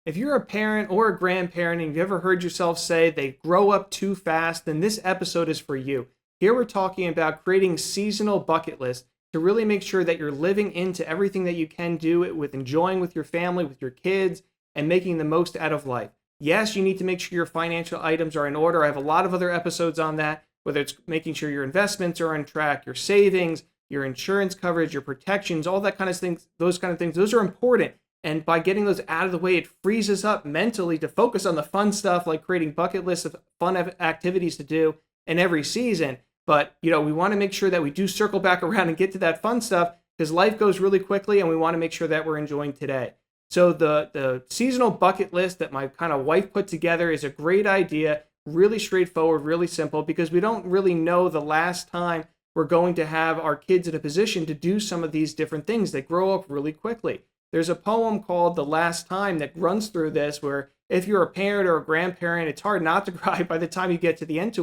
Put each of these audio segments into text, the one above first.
If you're a parent or a grandparent and you've ever heard yourself say they grow up too fast, then this episode is for you. Here we're talking about creating seasonal bucket lists to really make sure that you're living into everything that you can do it with enjoying with your family, with your kids, and making the most out of life. Yes, you need to make sure your financial items are in order. I have a lot of other episodes on that, whether it's making sure your investments are on track, your savings, your insurance coverage, your protections, all that kind of things, those are important. And by getting those out of the way, it frees us up mentally to focus on the fun stuff like creating bucket lists of fun activities to do in every season. But, we want to make sure that we do circle back around and get to that fun stuff because life goes really quickly and we want to make sure that we're enjoying today. So the seasonal bucket list that my kind of wife put together is a great idea, really straightforward, really simple, because we don't really know the last time we're going to have our kids in a position to do some of these different things that grow up really quickly. There's a poem called The Last Time that runs through this where if you're a parent or a grandparent, it's hard not to cry by the time you get to the end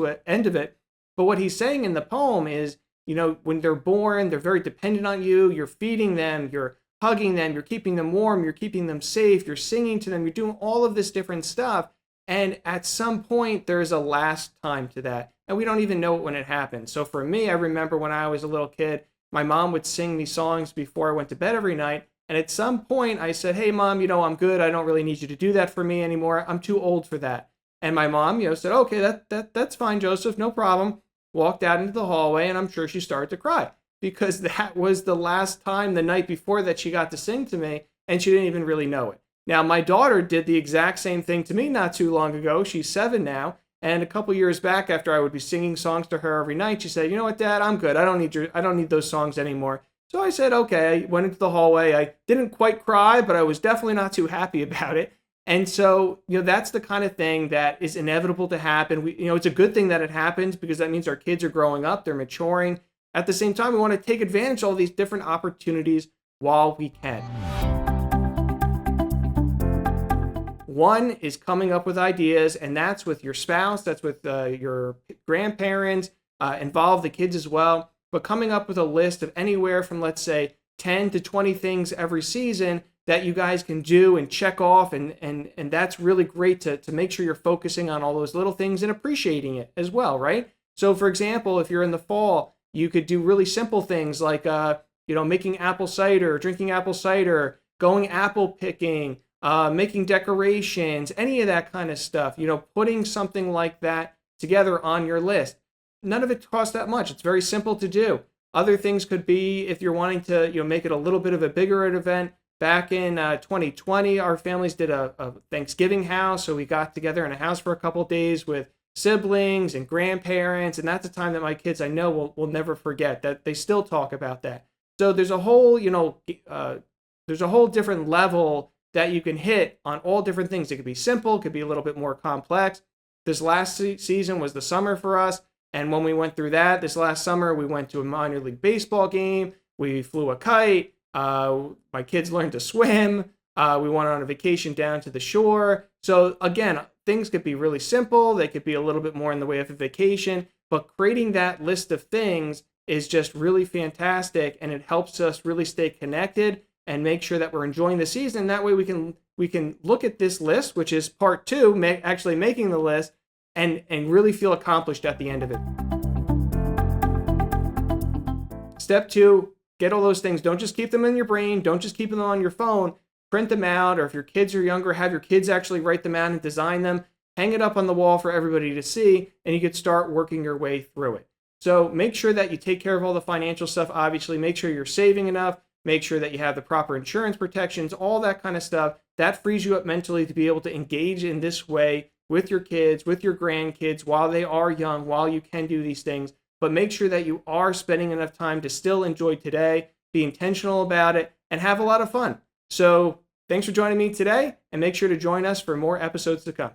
of it. But what he's saying in the poem is, when they're born, they're very dependent on you. You're feeding them, you're hugging them, you're keeping them warm, you're keeping them safe, you're singing to them, you're doing all of this different stuff. And at some point, there's a last time to that. And we don't even know it when it happens. So for me, I remember when I was a little kid, my mom would sing me songs before I went to bed every night. And at some point I said, hey mom, I'm good. I don't really need you to do that for me anymore. I'm too old for that. And my mom, said, okay, that's fine, Joseph, no problem. Walked out into the hallway and I'm sure she started to cry because that was the last time the night before that she got to sing to me and she didn't even really know it. Now my daughter did the exact same thing to me not too long ago. She's 7 now. And a couple years back after I would be singing songs to her every night, she said, you know what, Dad, I'm good. I don't need those songs anymore. So I said, okay, I went into the hallway. I didn't quite cry, but I was definitely not too happy about it. And so, that's the kind of thing that is inevitable to happen. It's a good thing that it happens because that means our kids are growing up, they're maturing. At the same time, we want to take advantage of all these different opportunities while we can. One is coming up with ideas, and that's with your spouse, that's with your grandparents, involve the kids as well. But coming up with a list of anywhere from, let's say, 10 to 20 things every season that you guys can do and check off. And that's really great to make sure you're focusing on all those little things and appreciating it as well, right? So, for example, if you're in the fall, you could do really simple things like, making apple cider, drinking apple cider, going apple picking, making decorations, any of that kind of stuff, putting something like that together on your list. None of it costs that much. It's very simple to do. Other things could be if you're wanting to, make it a little bit of a bigger event. Back in 2020, our families did a Thanksgiving house. So we got together in a house for a couple of days with siblings and grandparents. And that's a time that my kids, I know, will never forget, that they still talk about that. So there's a whole, there's a whole different level that you can hit on all different things. It could be simple, it could be a little bit more complex. This last season was the summer for us. And when we went through that this last summer, we went to a minor league baseball game. We flew a kite. My kids learned to swim. We went on a vacation down to the shore. So again, things could be really simple. They could be a little bit more in the way of a vacation. But creating that list of things is just really fantastic. And it helps us really stay connected and make sure that we're enjoying the season. That way we can look at this list, which is part 2, actually making the list, and really feel accomplished at the end of it. Step 2, get all those things. Don't just keep them in your brain. Don't just keep them on your phone. Print them out, or if your kids are younger, have your kids actually write them out and design them. Hang it up on the wall for everybody to see, and you could start working your way through it. So make sure that you take care of all the financial stuff, obviously. Make sure you're saving enough. Make sure that you have the proper insurance protections, all that kind of stuff. That frees you up mentally to be able to engage in this way with your kids, with your grandkids, while they are young, while you can do these things. But make sure that you are spending enough time to still enjoy today, be intentional about it, and have a lot of fun. So thanks for joining me today, and make sure to join us for more episodes to come.